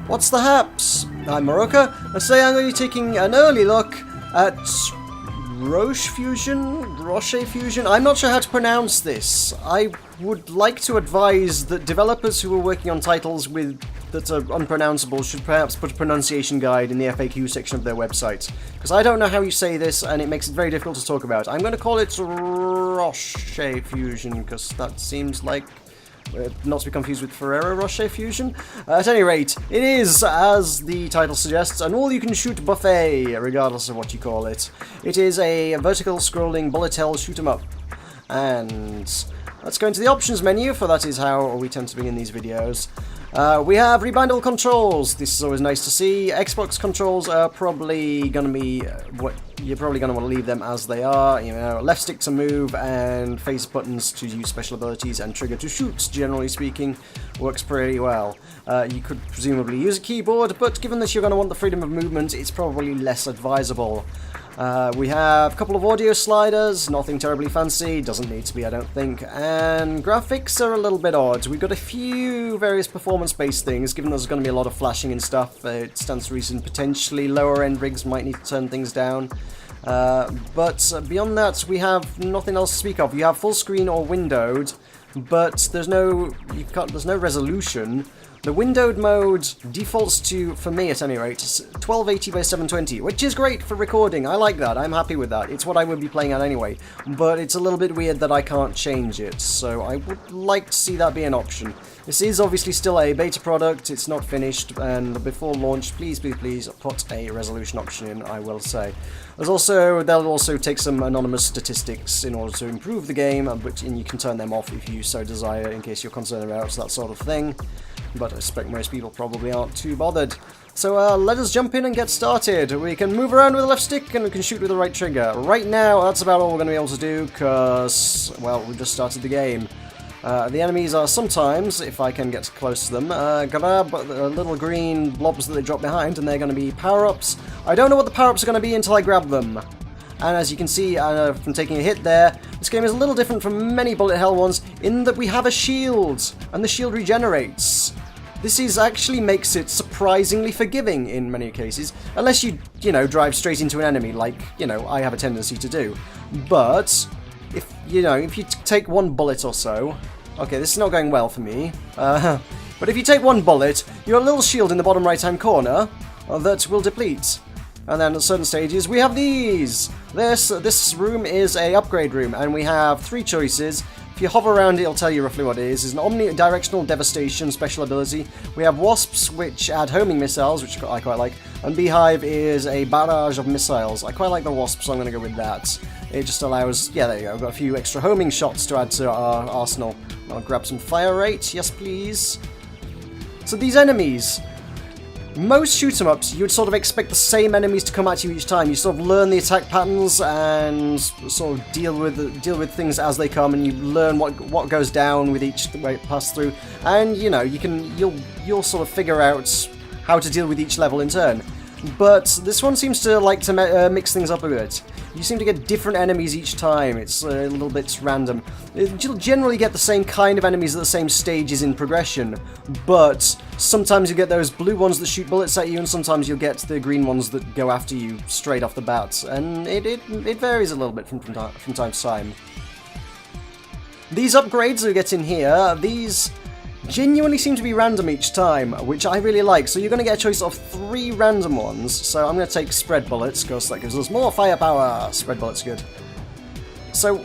What's the haps? I'm Meroka, and today I'm going to be taking an early look at Roche Fusion? I'm not sure how to pronounce this. I would like to advise that developers who are working on titles that are unpronounceable should perhaps put a pronunciation guide in the FAQ section of their website, because I don't know how you say this and it makes it very difficult to talk about. I'm going to call it Roche Fusion, because that seems like... not to be confused with Ferrero Rocher Fusion. At any rate, it is, as the title suggests, an all-you-can-shoot buffet, regardless of what you call it. It is a vertical-scrolling bullet-hell shoot-'em-up. And let's go into the options menu, for that is how we tend to begin these videos. We have rebindable controls. This is always nice to see. Xbox controls are probably going to be you're probably going to want to leave them as they are. You know, left stick to move and face buttons to use special abilities and trigger to shoot, generally speaking, works pretty well. You could presumably use a keyboard, but given that you're going to want the freedom of movement, it's probably less advisable. We have a couple of audio sliders, nothing terribly fancy, doesn't need to be I don't think, and graphics are a little bit odd. We've got a few various performance-based things, given there's going to be a lot of flashing and stuff. It stands to reason potentially lower-end rigs might need to turn things down. But beyond that, we have nothing else to speak of. You have full screen or windowed, but there's no resolution. The windowed mode defaults to, for me at any rate, 1280 by 720, which is great for recording. I like that. I'm happy with that. It's what I would be playing at anyway. But it's a little bit weird that I can't change it, so I would like to see that be an option. This is obviously still a beta product. It's not finished, and before launch, please put a resolution option in, I will say. They'll also take some anonymous statistics in order to improve the game, and you can turn them off if you so desire, in case you're concerned about that sort of thing. But I suspect most people probably aren't too bothered. So let us jump in and get started. We can move around with the left stick and we can shoot with the right trigger. Right now, that's about all we're going to be able to do, because, well, we've just started the game. The enemies are sometimes, if I can get close to them, grab the little green blobs that they drop behind, and they're going to be power-ups. I don't know what the power-ups are going to be until I grab them. And as you can see from taking a hit there, this game is a little different from many bullet hell ones in that we have a shield, and the shield regenerates. This actually makes it surprisingly forgiving in many cases, unless you drive straight into an enemy, like, I have a tendency to do. But, if you take one bullet or so... Okay, this is not going well for me. But if you take one bullet, you have a little shield in the bottom right-hand corner that will deplete. And then at certain stages, we have these! This room is a upgrade room, and we have three choices. If you hover around it, it'll tell you roughly what it is. It's an omnidirectional devastation special ability. We have wasps, which add homing missiles, which I quite like. And beehive is a barrage of missiles. I quite like the wasp, so I'm going to go with that. It just allows... yeah, there you go. I've got a few extra homing shots to add to our arsenal. I'll grab some fire rate. Yes, please. So these enemies... most shoot-'em-ups, you would sort of expect the same enemies to come at you each time. You sort of learn the attack patterns and sort of deal with things as they come, and you learn what goes down with each way it passes through. And you'll sort of figure out how to deal with each level in turn. But this one seems to like to mix things up a bit. You seem to get different enemies each time. It's a little bit random. You'll generally get the same kind of enemies at the same stages in progression, but sometimes you get those blue ones that shoot bullets at you, and sometimes you'll get the green ones that go after you straight off the bat, and it varies a little bit from time to time. These upgrades we get in here, these genuinely seem to be random each time, which I really like. So you're going to get a choice of 3 random ones. So I'm going to take spread bullets, because that gives us more firepower. Spread bullets, good. So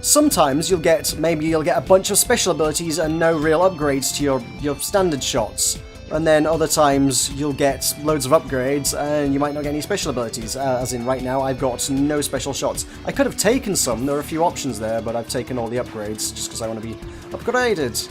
sometimes you'll get a bunch of special abilities and no real upgrades to your standard shots. And then other times you'll get loads of upgrades and you might not get any special abilities. As in right now, I've got no special shots. I could have taken some, there are a few options there, but I've taken all the upgrades just because I want to be upgraded.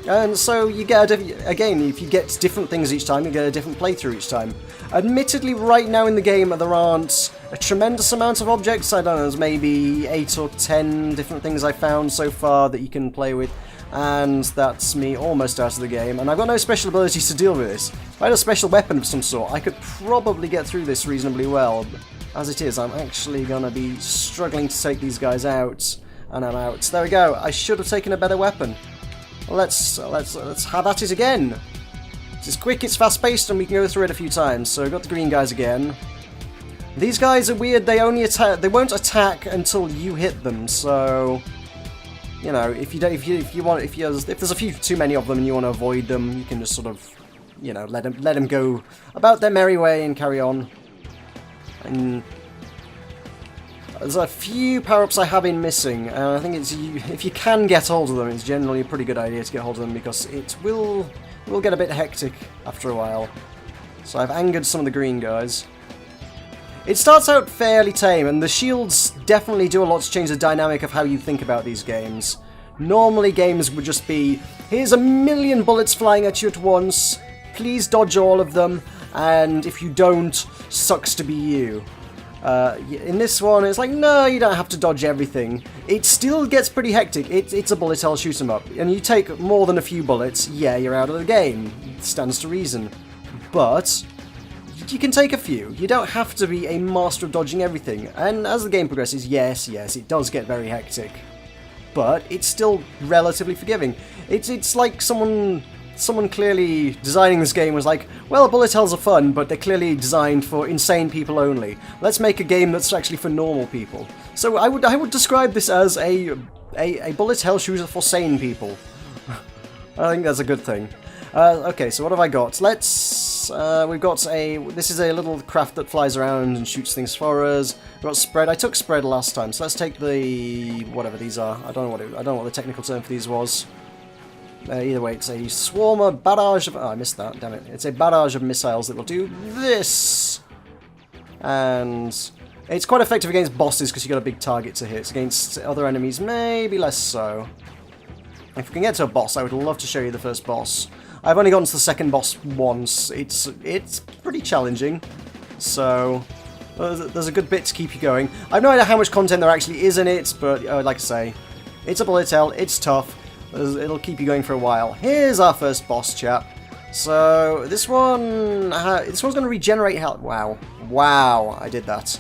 And so you get, again, if you get different things each time, you get a different playthrough each time. Admittedly, right now in the game, there aren't a tremendous amount of objects. I don't know, there's maybe 8 or 10 different things I've found so far that you can play with. And that's me almost out of the game. And I've got no special abilities to deal with this. If I had a special weapon of some sort, I could probably get through this reasonably well. As it is, I'm actually going to be struggling to take these guys out. And I'm out. There we go. I should have taken a better weapon. Let's have at it again. It's quick, it's fast-paced, and we can go through it a few times. So we've got the green guys again. These guys are weird. They only attack. They won't attack until you hit them. So, you know, if there's a few too many of them and you want to avoid them, you can just sort of, you know, let them go about their merry way and carry on. And there's a few power-ups I have been missing, and I think if you can get hold of them, it's generally a pretty good idea to get hold of them because it will get a bit hectic after a while. So I've angered some of the green guys. It starts out fairly tame, and the shields definitely do a lot to change the dynamic of how you think about these games. Normally games would just be, here's a million bullets flying at you at once, please dodge all of them, and if you don't, sucks to be you. In this one, it's like, no, you don't have to dodge everything. It still gets pretty hectic. It's a bullet hell shoot 'em up. And you take more than a few bullets, yeah, you're out of the game. It stands to reason. But you can take a few. You don't have to be a master of dodging everything. And as the game progresses, yes, it does get very hectic. But it's still relatively forgiving. It's like someone clearly designing this game was like, well, bullet hells are fun, but they're clearly designed for insane people only. Let's make a game that's actually for normal people. So I would describe this as a bullet hell shooter for sane people. I think that's a good thing. Okay, so what have I got? This is a little craft that flies around and shoots things for us. We've got spread. I took spread last time, so let's take the whatever these are. I don't know what the technical term for these was. Either way, it's a swarmer barrage of... Oh, I missed that, damn it. It's a barrage of missiles that will do this. And it's quite effective against bosses because you've got a big target to hit. Against other enemies, maybe less so. If we can get to a boss, I would love to show you the first boss. I've only gotten to the second boss once. It's pretty challenging. So there's a good bit to keep you going. I have no idea how much content there actually is in it, but like I say, it's a bullet hell, it's tough. It'll keep you going for a while. Here's our first boss, chap. So this one's going to regenerate health. Wow, I did that.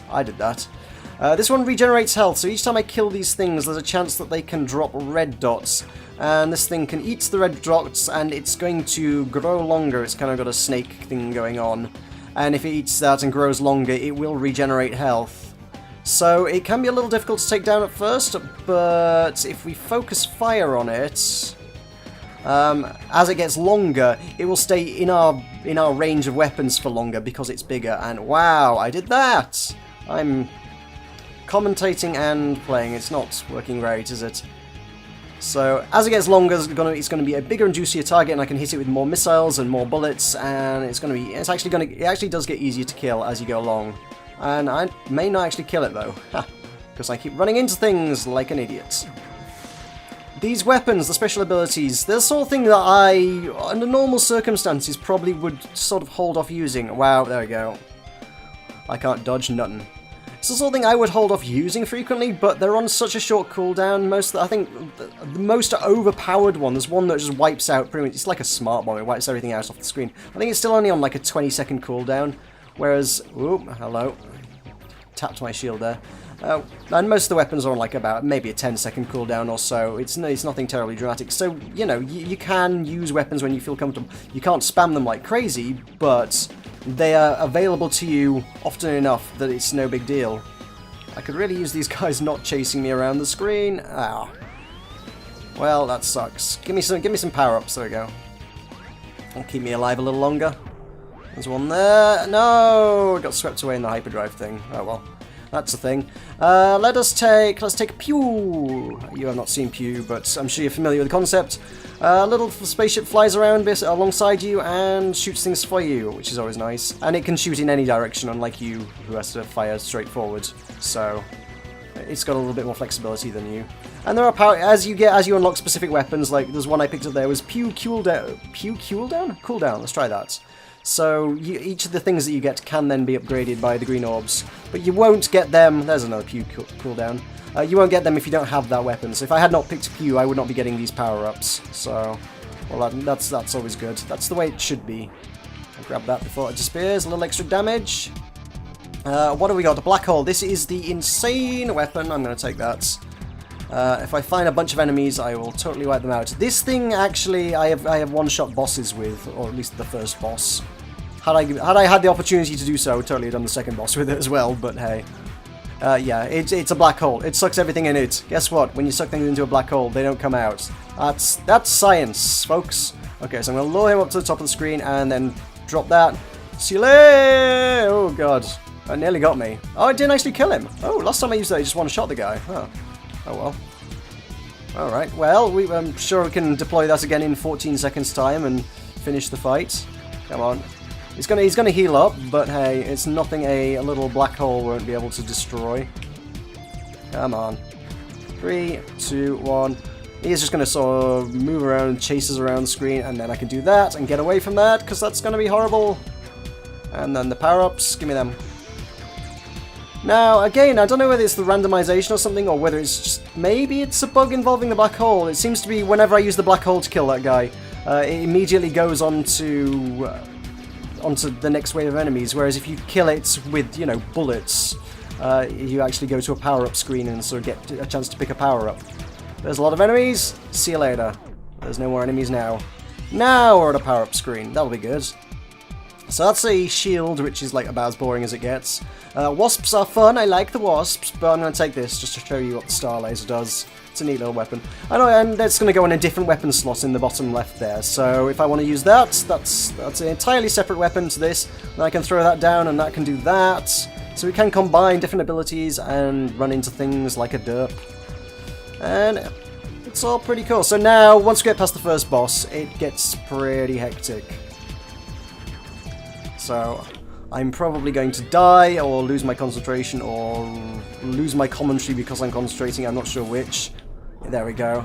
This one regenerates health, so each time I kill these things, there's a chance that they can drop red dots. And this thing can eat the red dots, and it's going to grow longer. It's kind of got a snake thing going on. And if it eats that and grows longer, it will regenerate health. So it can be a little difficult to take down at first, but if we focus fire on it, as it gets longer, it will stay in our range of weapons for longer because it's bigger. And wow, I did that! I'm commentating and playing. It's not working great, is it? So as it gets longer, it's going to be a bigger and juicier target, and I can hit it with more missiles and more bullets, and it actually does get easier to kill as you go along. And I may not actually kill it though, because I keep running into things like an idiot. These weapons, the special abilities, they're the sort of thing that I, under normal circumstances, probably would sort of hold off using. Wow, there we go. I can't dodge nothing. It's the sort of thing I would hold off using frequently, but they're on such a short cooldown. I think the most overpowered one, there's one that just wipes out pretty much, it's like a smart bomb, it wipes everything out off the screen. I think it's still only on like a 20-second cooldown. Whereas, ooh, hello, tapped my shield there. And most of the weapons are on like about maybe a 10-second cooldown or so. It's nothing terribly dramatic. So, you know, you can use weapons when you feel comfortable. You can't spam them like crazy, but they are available to you often enough that it's no big deal. I could really use these guys not chasing me around the screen. Ah. Well, that sucks. Give me some power-ups, there we go. That'll keep me alive a little longer. There's one there. No! Got swept away in the hyperdrive thing. Oh well. That's a thing. Let's take Pew! You have not seen Pew, but I'm sure you're familiar with the concept. A little spaceship flies around alongside you and shoots things for you, which is always nice. And it can shoot in any direction, unlike you, who has to fire straight forward. So it's got a little bit more flexibility than you. And there are power as you unlock specific weapons. Like there's one I picked up there was Pew Cooldown. Pew Cooldown? Cooldown. Let's try that. So each of the things that you get can then be upgraded by the green orbs, but you won't get them. There's another Pew cooldown. You won't get them if you don't have that weapon. So if I had not picked Pew, I would not be getting these power-ups. So, well, that's always good. That's the way it should be. I'll grab that before it disappears. A little extra damage. What have we got? A black hole. This is the insane weapon. I'm going to take that. If I find a bunch of enemies, I will totally wipe them out. This thing, actually, I have one-shot bosses with, or at least the first boss. Had I had the opportunity to do so, I would totally have done the second boss with it as well, but hey. Yeah, it's a black hole. It sucks everything in it. Guess what? When you suck things into a black hole, they don't come out. That's science, folks. Okay, so I'm going to lower him up to the top of the screen and then drop that. See you later! Oh, God. That nearly got me. Oh, I didn't actually kill him. Oh, last time I used that, I just one-shot the guy. Oh. Oh, well. Alright, well, I'm sure we can deploy that again in 14 seconds' time and finish the fight. Come on. He's gonna heal up, but hey, it's nothing a little black hole won't be able to destroy. Come on. 3, 2, 1. He's just gonna sort of move around and chase us around the screen, and then I can do that and get away from that, because that's gonna be horrible. And then the power-ups, give me them. Now, again, I don't know whether it's the randomization or something, or whether it's just... maybe it's a bug involving the black hole. It seems to be whenever I use the black hole to kill that guy, it immediately goes onto the next wave of enemies, whereas if you kill it with, you know, bullets, you actually go to a power-up screen and sort of get a chance to pick a power-up. There's a lot of enemies. See you later. There's no more enemies now. Now we're at a power-up screen. That'll be good. So that's a shield, which is like about as boring as it gets. Wasps are fun, I like the wasps, but I'm going to take this just to show you what the star laser does. It's a neat little weapon. I know, and it's going to go in a different weapon slot in the bottom left there, so if I want to use that, that's an entirely separate weapon to this, and I can throw that down and that can do that. So we can combine different abilities and run into things like a derp. And it's all pretty cool. So now, once we get past the first boss, it gets pretty hectic. So I'm probably going to die, or lose my concentration, or lose my commentary because I'm concentrating, I'm not sure which. There we go.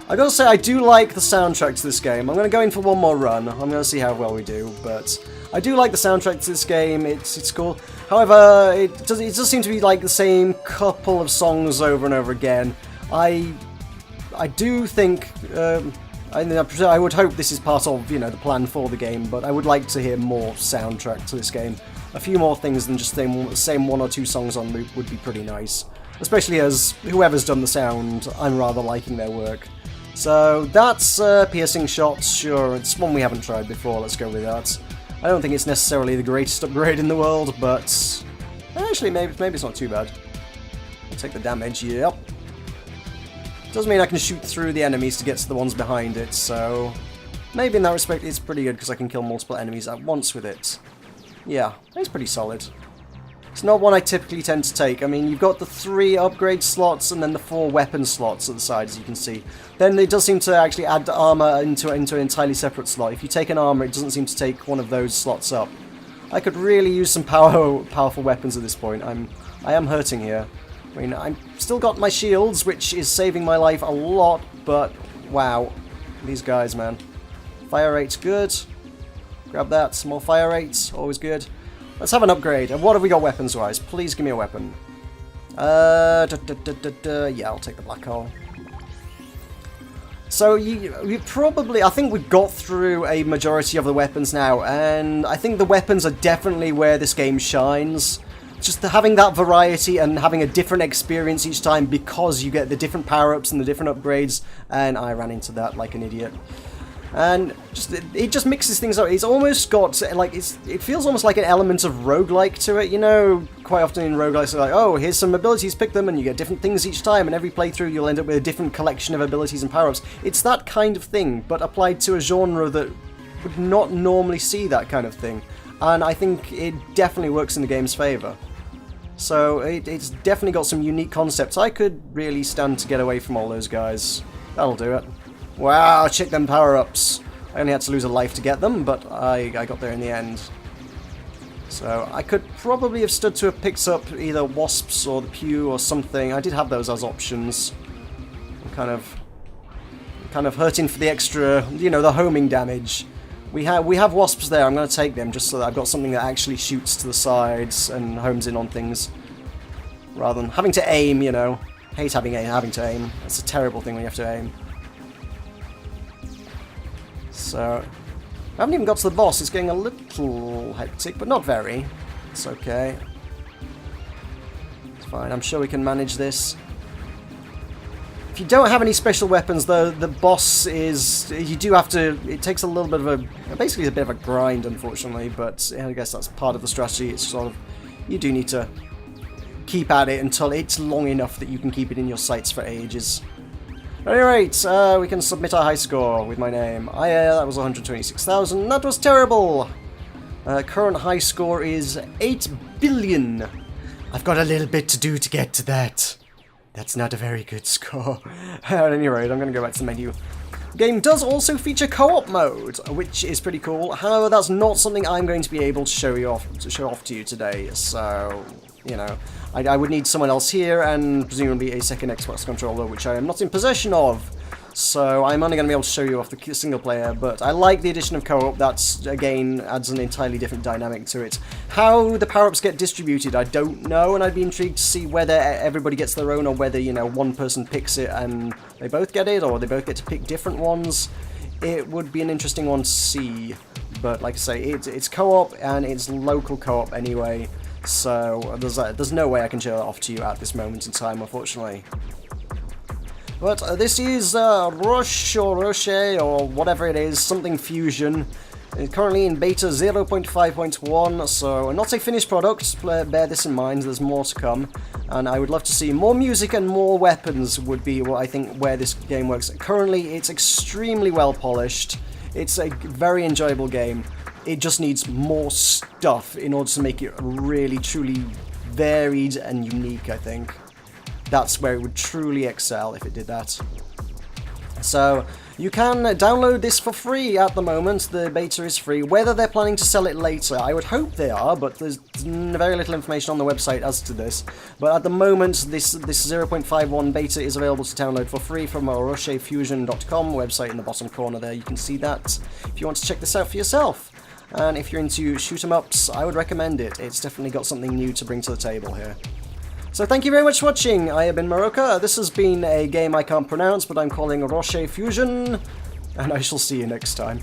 I gotta say, I do like the soundtrack to this game. I'm gonna go in for one more run. I'm gonna see how well we do, but I do like the soundtrack to this game. It's cool. However, it does seem to be like the same couple of songs over and over again. I do think... I would hope this is part of, you know, the plan for the game, but I would like to hear more soundtrack to this game. A few more things than just the same one or two songs on loop would be pretty nice. Especially as whoever's done the sound, I'm rather liking their work. So that's piercing shots, sure, it's one we haven't tried before, let's go with that. I don't think it's necessarily the greatest upgrade in the world, but actually maybe it's not too bad. I'll take the damage, yep. Does mean I can shoot through the enemies to get to the ones behind it, so maybe in that respect it's pretty good because I can kill multiple enemies at once with it. Yeah, it's pretty solid. It's not one I typically tend to take. I mean, you've got the 3 upgrade slots and then the 4 weapon slots at the side, as you can see. Then it does seem to actually add armor into an entirely separate slot. If you take an armor, it doesn't seem to take one of those slots up. I could really use some powerful weapons at this point. I am hurting here. I mean, I've still got my shields, which is saving my life a lot, but wow. These guys, man. Fire rate's good. Grab that. Some more fire rates. Always good. Let's have an upgrade. And what have we got weapons-wise? Please give me a weapon. Yeah, I'll take the black hole. So, you probably... I think we've got through a majority of the weapons now, and I think the weapons are definitely where this game shines. Just having that variety and having a different experience each time because you get the different power-ups and the different upgrades, and I ran into that like an idiot. And it just mixes things up. It's almost got, like, it feels almost like an element of roguelike to it. You know, quite often in roguelikes, it's like, oh, here's some abilities, pick them, and you get different things each time, and every playthrough you'll end up with a different collection of abilities and power-ups. It's that kind of thing, but applied to a genre that would not normally see that kind of thing. And I think it definitely works in the game's favour. So it's definitely got some unique concepts. I could really stand to get away from all those guys. That'll do it. Wow, check them power-ups. I only had to lose a life to get them, but I got there in the end. So I could probably have stood to have picked up either wasps or the pew or something. I did have those as options. I'm kind of hurting for the extra, you know, the homing damage. We have wasps there. I'm going to take them just so that I've got something that actually shoots to the sides and homes in on things, rather than having to aim. You know, hate having to aim. That's a terrible thing when you have to aim. So I haven't even got to the boss. It's getting a little hectic, but not very. It's okay. It's fine. I'm sure we can manage this. If you don't have any special weapons, though, the boss is... You do have to... It takes a little bit of a... Basically, a bit of a grind, unfortunately, but I guess that's part of the strategy. It's sort of... You do need to keep at it until it's long enough that you can keep it in your sights for ages. At any rate, we can submit our high score with my name. That was 126,000. That was terrible! Current high score is 8 billion. I've got a little bit to do to get to that. That's not a very good score. At any rate, I'm going to go back to the menu. The game does also feature co-op mode, which is pretty cool. However, that's not something I'm going to be able to show off to you today. So, you know, I would need someone else here and presumably a second Xbox controller, which I am not in possession of. So I'm only going to be able to show you off the single player, but I like the addition of co-op. That's, again, adds an entirely different dynamic to it. How the power-ups get distributed, I don't know, and I'd be intrigued to see whether everybody gets their own or whether, you know, one person picks it and they both get it, or they both get to pick different ones. It would be an interesting one to see, but like I say, it's co-op and it's local co-op anyway, so there's no way I can show that off to you at this moment in time, unfortunately. But this is Roche or Roche or whatever it is, something Fusion. It's currently in beta 0.5.1, so not a finished product, bear this in mind, there's more to come. And I would love to see more music and more weapons would be what I think where this game works. Currently it's extremely well polished, it's a very enjoyable game. It just needs more stuff in order to make it really truly varied and unique, I think. That's where it would truly excel if it did that. So, you can download this for free at the moment. The beta is free. Whether they're planning to sell it later, I would hope they are, but there's very little information on the website as to this. But at the moment, this 0.51 beta is available to download for free from our RocheFusion.com website in the bottom corner there. You can see that if you want to check this out for yourself. And if you're into shoot-em-ups, I would recommend it. It's definitely got something new to bring to the table here. So thank you very much for watching. I have been Meroka. This has been a game I can't pronounce, but I'm calling Roche Fusion, and I shall see you next time.